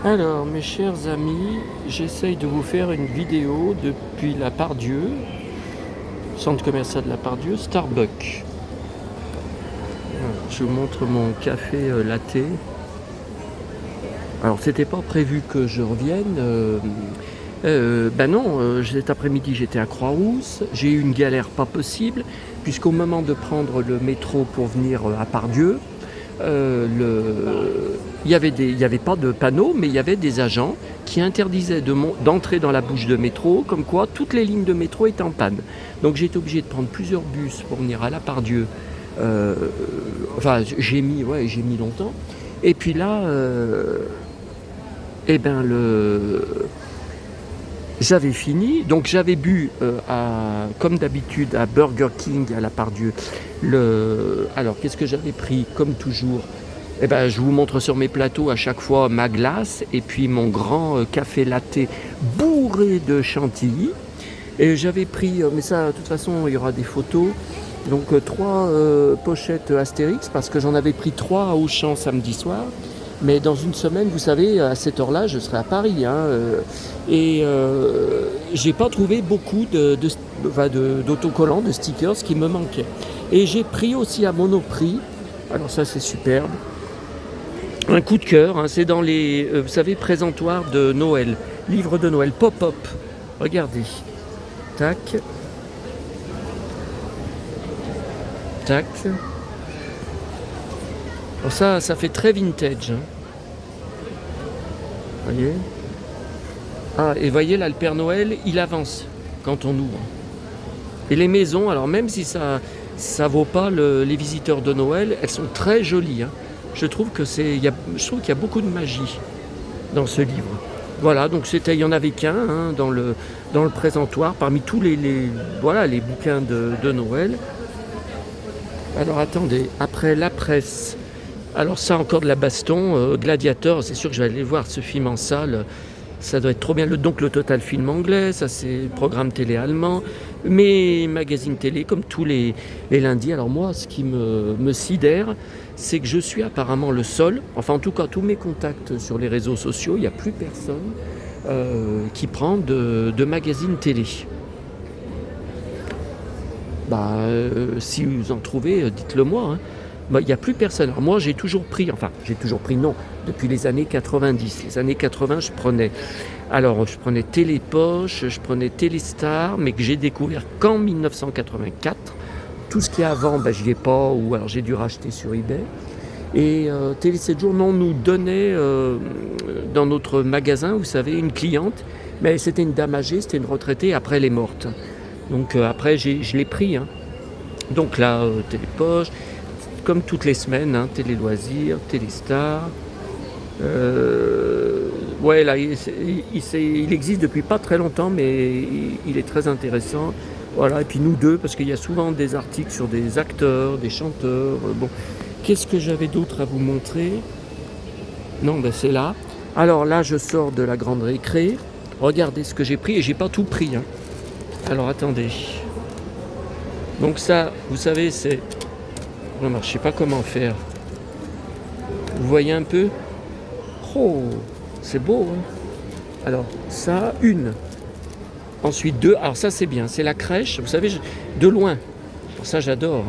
Alors, mes chers amis, j'essaye de vous faire une vidéo depuis la Part-Dieu, centre commercial de la Part-Dieu, Starbucks. Voilà, je vous montre mon café latte. Alors, c'était pas prévu que je revienne. Ben non, cet après-midi j'étais à Croix-Rousse. J'ai eu une galère pas possible, puisqu'au moment de prendre le métro pour venir à Part-Dieu, il n'y avait pas de panneau, mais il y avait des agents qui interdisaient d'entrer dans la bouche de métro, comme quoi toutes les lignes de métro étaient en panne. Donc j'ai été obligé de prendre plusieurs bus pour venir à la Part-Dieu. Enfin, j'ai mis longtemps. Et puis là, j'avais fini, donc j'avais bu, comme d'habitude, à Burger King à la Part-Dieu. Alors, qu'est-ce que j'avais pris, comme toujours? Je vous montre sur mes plateaux à chaque fois ma glace et puis mon grand café latte bourré de chantilly. Et j'avais pris, mais ça, de toute façon, il y aura des photos. Donc, 3 pochettes Astérix, parce que j'en avais pris 3 à Auchan samedi soir. Mais dans une semaine, vous savez, à cette heure-là, je serai à Paris. J'ai pas trouvé beaucoup d'autocollants, de stickers qui me manquaient. Et j'ai pris aussi à Monoprix, alors ça c'est superbe, un coup de cœur, c'est dans les, vous savez, présentoirs de Noël, livres de Noël, pop-up. Regardez, tac, tac. Alors ça fait très vintage. Voyez. Ah, et voyez là, le Père Noël, il avance quand on ouvre. Et les maisons, alors même si ça vaut pas les visiteurs de Noël, elles sont très jolies. Je trouve qu'il y a beaucoup de magie dans ce livre. Voilà, donc il y en avait qu'un dans le présentoir, parmi tous les bouquins de Noël. Alors attendez, après la presse. Alors ça, encore de la baston, Gladiator, c'est sûr que je vais aller voir ce film en salle. Ça doit être trop bien. Donc le Total Film anglais, ça c'est programme télé allemand, mes magazines télé comme tous les lundis. Alors moi, ce qui me sidère, c'est que je suis apparemment le seul, enfin en tout cas tous mes contacts sur les réseaux sociaux, il n'y a plus personne qui prend de magazines télé. Si vous en trouvez, dites-le moi. Il n'y a plus personne. Alors moi, j'ai toujours pris non, depuis les années 90. Les années 80, je prenais Télépoche, je prenais Téléstar, mais que j'ai découvert qu'en 1984. Tout ce qui est avant, je n'y ai pas, ou alors j'ai dû racheter sur eBay. Et Télé 7 jours, nous donnait dans notre magasin, vous savez, une cliente, mais c'était une dame âgée, c'était une retraitée, après elle est morte. Donc après, je l'ai pris. Donc là, Télépoche, comme toutes les semaines, Télé Loisirs, Téléstar. Là, il existe depuis pas très longtemps, mais il est très intéressant. Voilà, et puis nous deux, parce qu'il y a souvent des articles sur des acteurs, des chanteurs. Bon, qu'est-ce que j'avais d'autre à vous montrer? Non, c'est là. Alors là, je sors de la grande récré. Regardez ce que j'ai pris, et j'ai pas tout pris. Alors attendez. Donc ça, vous savez, c'est... Je ne sais pas comment faire. Vous voyez un peu? Oh, c'est beau. Alors ça, une. Ensuite 2. Alors ça, c'est bien. C'est la crèche. Vous savez, de loin. Pour ça, j'adore.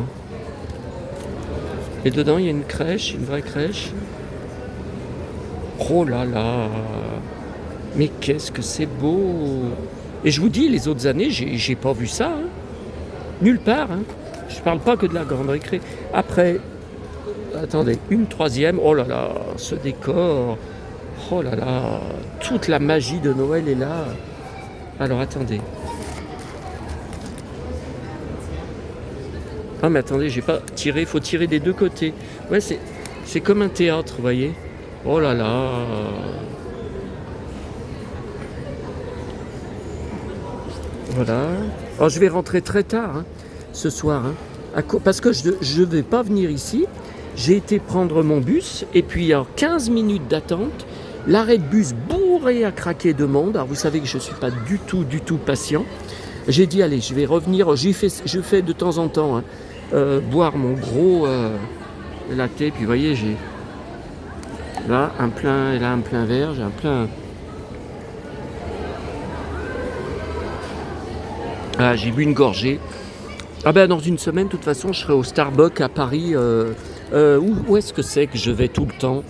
Et dedans, il y a une crèche, une vraie crèche. Oh là là. Mais qu'est-ce que c'est beau. Et je vous dis, les autres années, j'ai pas vu ça. Nulle part. Je parle pas que de la grande récré. Après, attendez, une troisième. Oh là là, ce décor. Oh là là, toute la magie de Noël est là. Alors attendez. Ah mais attendez, j'ai pas tiré. Faut tirer des deux côtés. Ouais, c'est comme un théâtre, vous voyez. Oh là là. Voilà. Alors je vais rentrer très tard ce soir. Parce que je ne vais pas venir ici. J'ai été prendre mon bus et puis alors 15 minutes d'attente. L'arrêt de bus bourré à craquer de monde. Alors vous savez que je ne suis pas du tout patient. J'ai dit allez, je vais revenir. Je fais de temps en temps boire mon gros latte. Puis vous voyez, Là, un plein, et là, un plein vert, j'ai un plein... Ah, j'ai bu une gorgée. Ah ben, dans une semaine, de toute façon, je serai au Starbucks à Paris. Où est-ce que c'est que je vais tout le temps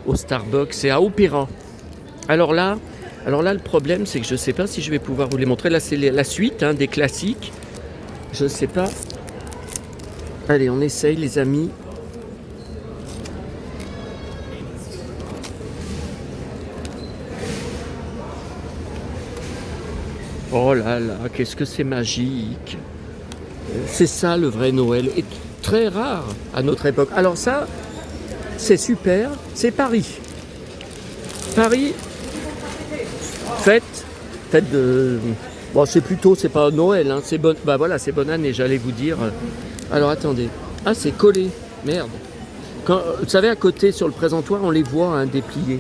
au Starbucks? C'est à Opéra. Alors là, le problème, c'est que je ne sais pas si je vais pouvoir vous les montrer. Là, c'est la suite des classiques. Je ne sais pas. Allez, on essaye, les amis. Oh là là, qu'est-ce que c'est magique. C'est ça le vrai Noël. Et très rare à notre époque. Alors ça, c'est super. C'est Paris. Paris, fête de... Bon, c'est pas Noël, c'est bon... Bah voilà, c'est bonne année, j'allais vous dire. Alors attendez. Ah, c'est collé. Merde. Vous savez, à côté, sur le présentoir, on les voit dépliés.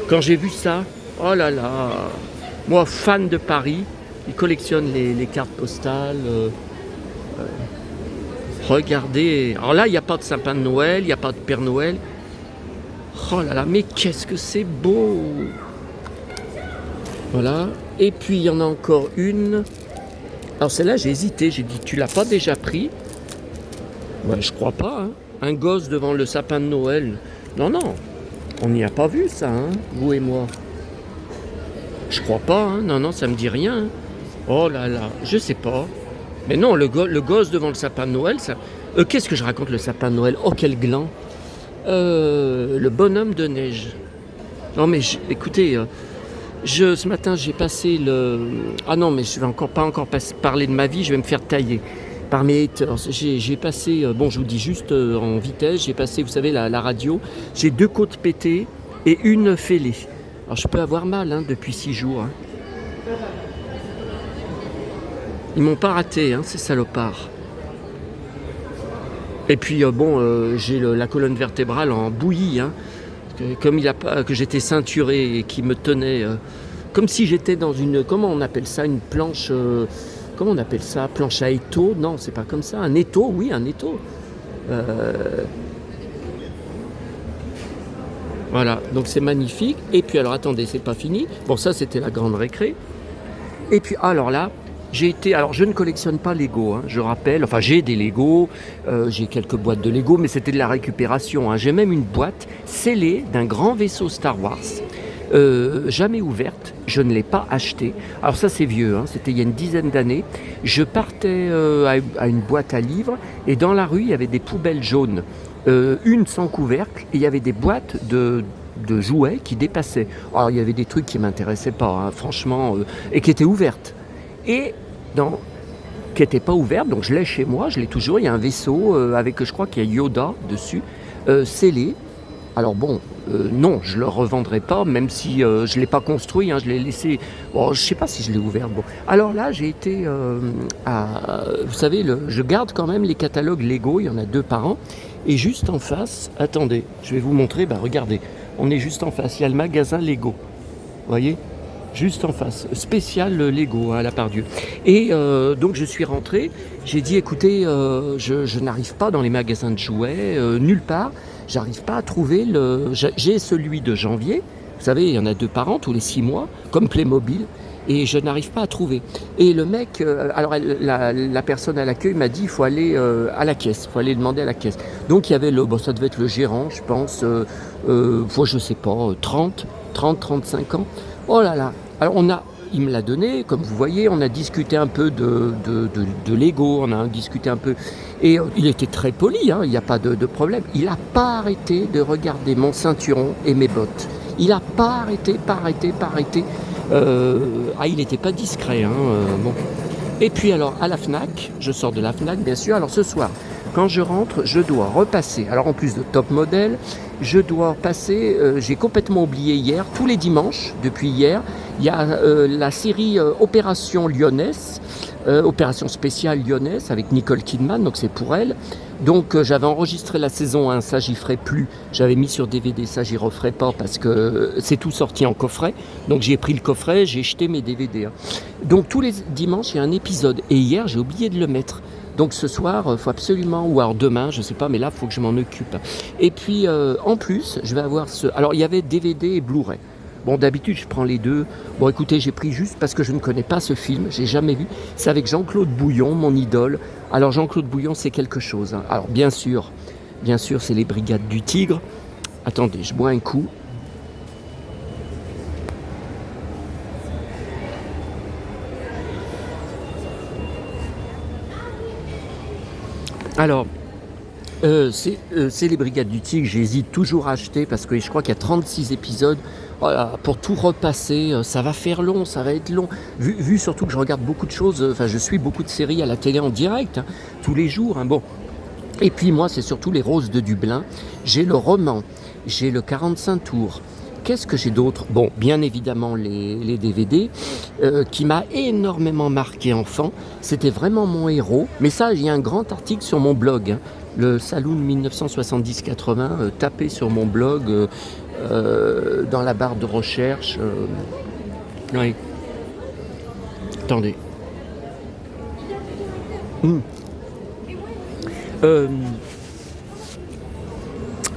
Quand j'ai vu ça, oh là là. Moi, fan de Paris, il collectionne les cartes postales. Regardez. Alors là, il n'y a pas de sapin de Noël, il n'y a pas de Père Noël. Oh là là, mais qu'est-ce que c'est beau! Voilà. Et puis, il y en a encore une. Alors celle-là, j'ai hésité. J'ai dit, tu l'as pas déjà pris? Ouais, je crois pas. Un gosse devant le sapin de Noël. Non, non. On n'y a pas vu ça, vous et moi. Je crois pas, non, non, ça me dit rien. Oh là là, je sais pas. Mais non, le gosse devant le sapin de Noël, ça... qu'est-ce que je raconte, le sapin de Noël? Oh, quel gland. Le bonhomme de neige. Non mais, écoutez, ce matin, j'ai passé le... Ah non, mais je vais pas encore parler de ma vie, je vais me faire tailler par mes haters. J'ai passé, bon, je vous dis juste en vitesse, j'ai passé, vous savez, la radio. J'ai 2 côtes pétées et une fêlée. Alors je peux avoir mal depuis 6 jours. Ils m'ont pas raté, ces salopards. Et puis j'ai la colonne vertébrale en bouillie, comme que j'étais ceinturé et qui me tenait, comme si j'étais dans une, comment on appelle ça, une planche, comment on appelle ça, planche à étau? Non, c'est pas comme ça, un étau, oui, un étau. Voilà, donc c'est magnifique. Et puis alors attendez, c'est pas fini. Bon, ça c'était la grande récré. Et puis alors là, alors je ne collectionne pas Lego, je rappelle. Enfin, j'ai des Lego, j'ai quelques boîtes de Lego, mais c'était de la récupération. J'ai même une boîte scellée d'un grand vaisseau Star Wars, jamais ouverte. Je ne l'ai pas acheté. Alors ça c'est vieux, c'était il y a une dizaine d'années. Je partais à une boîte à livres et dans la rue il y avait des poubelles jaunes. Une sans couvercle, et il y avait des boîtes de jouets qui dépassaient. Alors il y avait des trucs qui ne m'intéressaient pas, franchement, et qui étaient ouvertes. Et qui n'étaient pas ouvertes, donc je l'ai chez moi, je l'ai toujours. Il y a un vaisseau avec, je crois qu'il y a Yoda dessus, scellé. Alors bon, non, je ne le revendrai pas, même si je ne l'ai pas construit, je l'ai laissé... Bon, je ne sais pas si je l'ai ouvert. Bon. Alors là, j'ai été vous savez, je garde quand même les catalogues Lego, il y en a 2 par an. Et juste en face, attendez, je vais vous montrer, regardez, on est juste en face, il y a le magasin Lego, vous voyez, juste en face, spécial Lego à la Pardieu. Et donc je suis rentré, j'ai dit écoutez, je n'arrive pas dans les magasins de jouets, nulle part, j'arrive pas à trouver j'ai celui de janvier, vous savez, il y en a 2 par an, tous les 6 mois, comme Playmobil. Et je n'arrive pas à trouver. Et le mec, alors la personne à l'accueil m'a dit il faut aller à la caisse, il faut aller demander à la caisse. Donc il y avait ça devait être le gérant, je pense, je sais pas, 35 ans. Oh là là. Alors il me l'a donné, comme vous voyez, on a discuté un peu de Lego, on a discuté un peu. Et il était très poli, il n'y a pas de problème. Il n'a pas arrêté de regarder mon ceinturon et mes bottes. Il n'a pas arrêté. Il n'était pas discret. Bon. Et puis alors, à la FNAC, je sors de la FNAC, bien sûr. Alors ce soir, quand je rentre, je dois repasser. Alors en plus de Top Model, je dois passer, j'ai complètement oublié hier, tous les dimanches, depuis hier, il y a la série Opération Lyonnaise, Opération spéciale Lyonnaise avec Nicole Kidman, donc c'est pour elle. Donc j'avais enregistré la saison 1, ça j'y ferai plus. J'avais mis sur DVD, ça j'y referai pas parce que c'est tout sorti en coffret. Donc j'ai pris le coffret, j'ai jeté mes DVD. Donc tous les dimanches il y a un épisode et hier j'ai oublié de le mettre. Donc ce soir, il faut absolument, ou alors demain, je sais pas, mais là, il faut que je m'en occupe. Et puis, en plus, je vais avoir ce... Alors, il y avait DVD et Blu-ray. Bon, d'habitude, je prends les deux. Bon, écoutez, j'ai pris juste parce que je ne connais pas ce film, j'ai jamais vu. C'est avec Jean-Claude Bouillon, mon idole. Alors, Jean-Claude Bouillon, c'est quelque chose, hein. Alors, bien sûr, c'est les Brigades du Tigre. Attendez, je bois un coup. Alors, c'est les Brigades du Tigre, j'hésite toujours à acheter parce que je crois qu'il y a 36 épisodes. Voilà, pour tout repasser, ça va faire long, ça va être long. Vu surtout que je regarde beaucoup de choses, enfin je suis beaucoup de séries à la télé en direct, hein, tous les jours. Hein, bon. Et puis moi, c'est surtout les Roses de Dublin. J'ai le roman, j'ai le 45 tours. Qu'est-ce que j'ai d'autre? Bon, bien évidemment les DVD, qui m'a énormément marqué enfant. C'était vraiment mon héros. Mais ça, il y a un grand article sur mon blog, hein, le Saloon 1970-80, tapé sur mon blog, dans la barre de recherche. Oui. Attendez. Euh,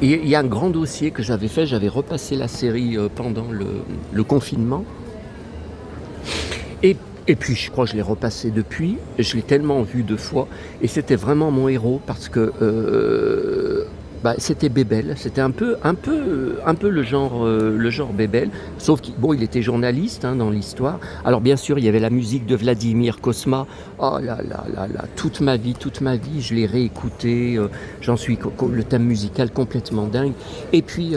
Il y a un grand dossier que j'avais fait, j'avais repassé la série pendant le confinement. Et puis je crois que je l'ai repassé depuis, je l'ai tellement vu 2 fois, et c'était vraiment mon héros parce que c'était Bébel, c'était un peu le genre Bébel, sauf qu'il bon, il était journaliste, hein, dans l'histoire. Alors bien sûr, il y avait la musique de Vladimir Kosma. Oh là là là là, toute ma vie, je l'ai réécouté, j'en suis le thème musical complètement dingue. Et puis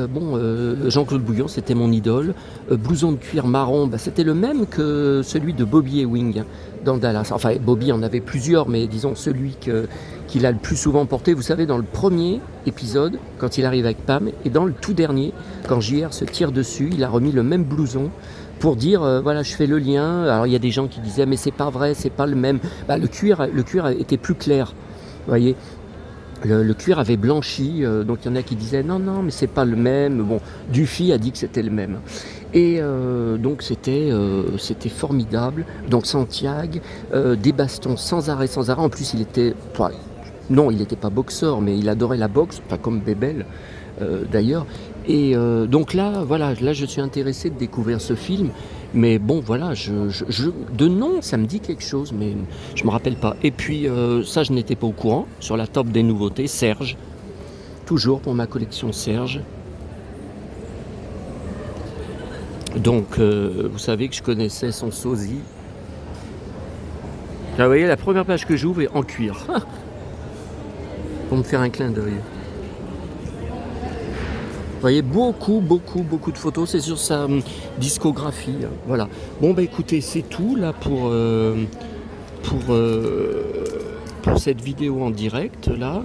Jean-Claude Bouillon, c'était mon idole. Blouson de cuir marron, c'était le même que celui de Bobby Ewing, hein, dans Dallas. Enfin, Bobby en avait plusieurs, mais disons celui qu'il a le plus souvent porté, vous savez, dans le premier épisode, quand il arrive avec Pam, et dans le tout dernier, quand JR se tire dessus, il a remis le même blouson pour dire, voilà, je fais le lien. Alors, il y a des gens qui disaient, mais c'est pas vrai, c'est pas le même. Le cuir était plus clair, vous voyez. Le cuir avait blanchi, donc il y en a qui disaient, non, mais c'est pas le même. Bon, Dufy a dit que c'était le même. Et donc c'était formidable. Donc Santiago, des bastons sans arrêt. En plus, il n'était pas boxeur, mais il adorait la boxe, pas comme Bébel d'ailleurs. Et donc là, voilà, je suis intéressé de découvrir ce film. Mais bon, voilà, de nom, ça me dit quelque chose, mais je me rappelle pas. Et puis ça, je n'étais pas au courant. Sur la top des nouveautés, Serge, toujours pour ma collection Serge. Donc, vous savez que je connaissais son sosie. Là, vous voyez, la première page que j'ouvre est en cuir. Pour me faire un clin d'œil. Vous voyez, beaucoup de photos, c'est sur sa discographie. Voilà. Bon, écoutez, c'est tout là pour cette vidéo en direct là.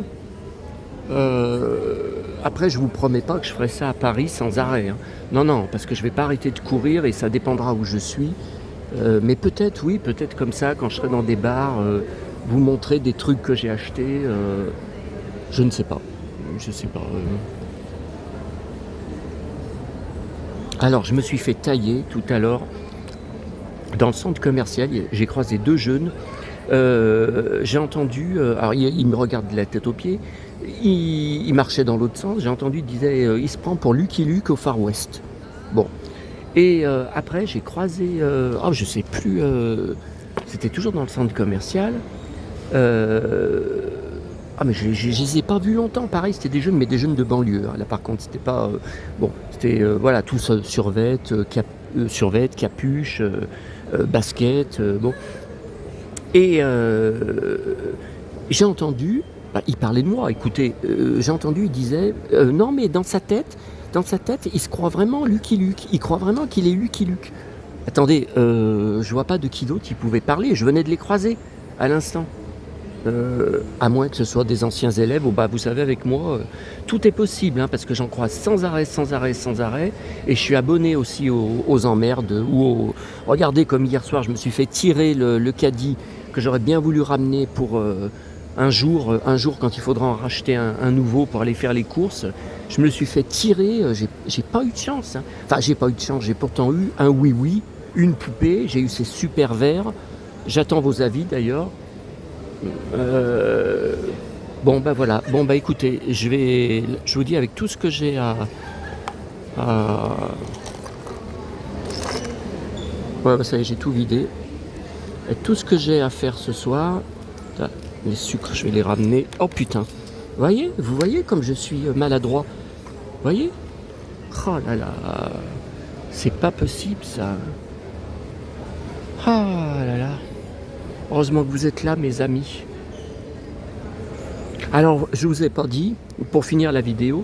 Après, je vous promets pas que je ferai ça à Paris sans arrêt, hein. Non, parce que je vais pas arrêter de courir et ça dépendra où je suis. Mais peut-être, oui, peut-être comme ça, quand je serai dans des bars, vous montrer des trucs que j'ai achetés. Je ne sais pas. Alors, je me suis fait tailler tout à l'heure dans le centre commercial. J'ai croisé 2 jeunes. J'ai entendu, alors il me regarde de la tête aux pieds, il marchait dans l'autre sens, j'ai entendu, il disait, il se prend pour Lucky Luke au Far West. Bon. Et après, j'ai croisé, je sais plus, c'était toujours dans le centre commercial. Mais je les ai pas vus longtemps, pareil, c'était des jeunes, mais des jeunes de banlieue, hein. Là par contre, c'était pas... c'était, voilà, tous survêt, capuche, basket, bon. Et j'ai entendu, il parlait de moi, écoutez, j'ai entendu, il disait, non mais dans sa tête, il se croit vraiment Lucky Luke, il croit vraiment qu'il est Lucky Luke. Attendez, je vois pas de qui d'autre il pouvait parler, je venais de les croiser à l'instant. À moins que ce soit des anciens élèves, vous savez, avec moi, tout est possible, hein, parce que j'en croise sans arrêt, et je suis abonné aussi aux emmerdes, regardez, comme hier soir, je me suis fait tirer le caddie que j'aurais bien voulu ramener pour un jour, quand il faudra en racheter un nouveau pour aller faire les courses. Je me suis fait tirer, j'ai pas eu de chance, hein. Enfin, j'ai pas eu de chance, j'ai pourtant eu un oui-oui, une poupée, j'ai eu ces super verres. J'attends vos avis d'ailleurs. Euh, bon, bah voilà. Bon, bah écoutez, je vous dis avec tout ce que j'ai à... Ouais, bah ça y est, j'ai tout vidé. Et tout ce que j'ai à faire ce soir, là, les sucres, je vais les ramener. Oh putain, vous voyez comme je suis maladroit. Vous voyez? Oh là là, c'est pas possible ça. Ah là là. Heureusement que vous êtes là, mes amis. Alors, je vous ai pas dit, pour finir la vidéo,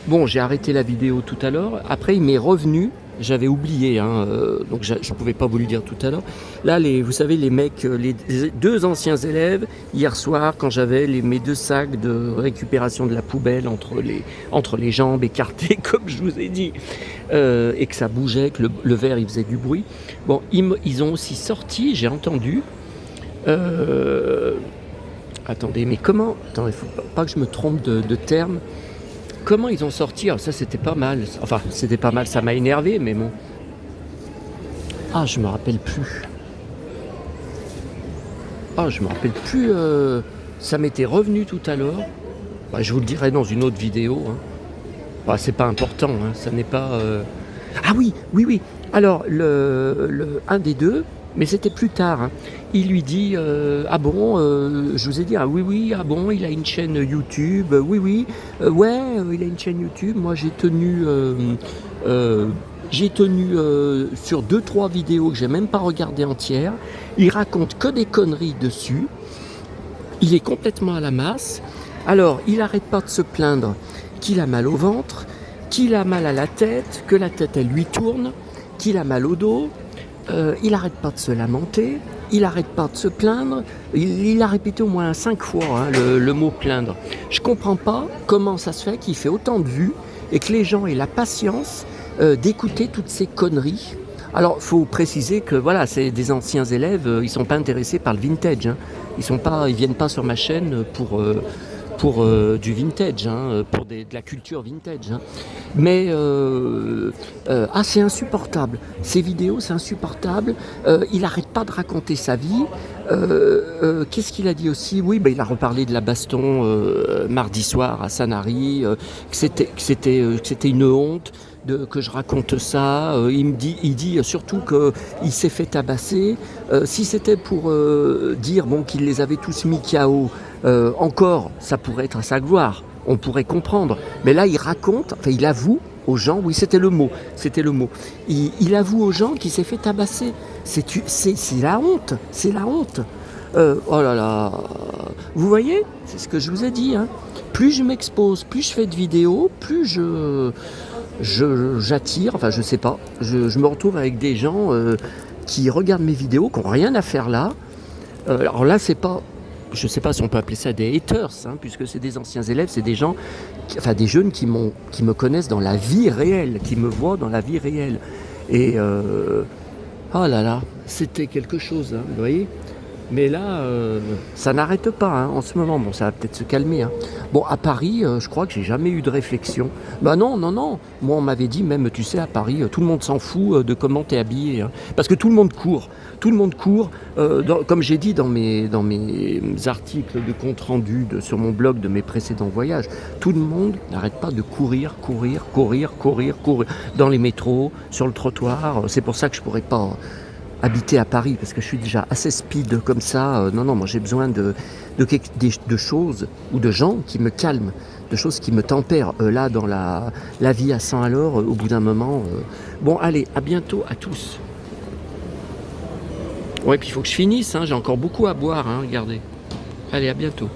bon, j'ai arrêté la vidéo tout à l'heure. Après, il m'est revenu. J'avais oublié, hein, donc je ne pouvais pas vous le dire tout à l'heure. Là, vous savez, les mecs, les deux anciens élèves, hier soir, quand j'avais mes 2 sacs de récupération de la poubelle entre les jambes écartées, comme je vous ai dit, et que ça bougeait, que le verre, il faisait du bruit. Bon, ils ont aussi sorti, j'ai entendu... attendez, mais comment... Attends, il faut pas que je me trompe de terme. Comment ils ont sorti? Alors ça, c'était pas mal. Enfin, c'était pas mal, ça m'a énervé, mais bon. Ah, je me rappelle plus. Ah, je me rappelle plus. Ça m'était revenu tout à l'heure. Bah, je vous le dirai dans une autre vidéo. Hein. Bah, c'est pas important, hein, ça n'est pas... Ah oui, oui, oui. Alors, un des deux, mais c'était plus tard, hein, il lui dit ah bon, je vous ai dit, ah oui, oui, ah bon, il a une chaîne YouTube, oui, oui, ouais, il a une chaîne YouTube. Moi, j'ai tenu sur 2-3 vidéos que j'ai même pas regardées entières. Il raconte que des conneries dessus. Il est complètement à la masse. Alors, il n'arrête pas de se plaindre qu'il a mal au ventre, qu'il a mal à la tête, que la tête, elle lui tourne, qu'il a mal au dos. Il n'arrête pas de se lamenter, il n'arrête pas de se plaindre. Il a répété au moins 5 fois hein, le mot plaindre. Je ne comprends pas comment ça se fait qu'il fait autant de vues et que les gens aient la patience d'écouter toutes ces conneries. Alors, il faut préciser que voilà, c'est des anciens élèves, ils ne sont pas intéressés par le vintage. Hein. Ils viennent pas sur ma chaîne pour du vintage, hein, pour de la culture vintage. Hein. Mais c'est insupportable. Ces vidéos, c'est insupportable. Il n'arrête pas de raconter sa vie. Qu'est-ce qu'il a dit aussi? Oui, il a reparlé de la baston mardi soir à Sanary, que c'était une honte. Que je raconte ça, il dit surtout qu'il s'est fait tabasser. Si c'était pour dire qu'il les avait tous mis KO, encore, ça pourrait être à sa gloire, on pourrait comprendre. Mais là, il raconte, enfin, il avoue aux gens, oui, c'était le mot. Il avoue aux gens qu'il s'est fait tabasser. C'est la honte, c'est la honte. Oh là là, vous voyez, c'est ce que je vous ai dit. Hein. Plus je m'expose, plus je fais de vidéos, plus j'attire, enfin je sais pas, je me retrouve avec des gens qui regardent mes vidéos, qui n'ont rien à faire là. Alors là, c'est pas, je sais pas si on peut appeler ça des haters, hein, puisque c'est des anciens élèves, c'est des gens, des jeunes qui me connaissent dans la vie réelle, qui me voient dans la vie réelle. Et oh là là, c'était quelque chose, hein, vous voyez. Mais là, ça n'arrête pas hein, en ce moment. Bon, ça va peut-être se calmer. Hein. Bon, à Paris, je crois que j'ai jamais eu de réflexion. Bah non. Moi, on m'avait dit, même, tu sais, à Paris, tout le monde s'en fout de comment t'es habillé. Hein. Parce que tout le monde court. Tout le monde court. Comme j'ai dit dans mes articles de compte-rendu sur mon blog de mes précédents voyages, tout le monde n'arrête pas de courir. Dans les métros, sur le trottoir. C'est pour ça que je pourrais pas... habiter à Paris parce que je suis déjà assez speed comme ça. Non, moi j'ai besoin de choses ou de gens qui me calment, de choses qui me tempèrent. Là, dans la vie à 100 à l'heure, au bout d'un moment. Bon, allez, à bientôt à tous. Ouais, puis il faut que je finisse, hein, j'ai encore beaucoup à boire, hein, regardez. Allez, à bientôt.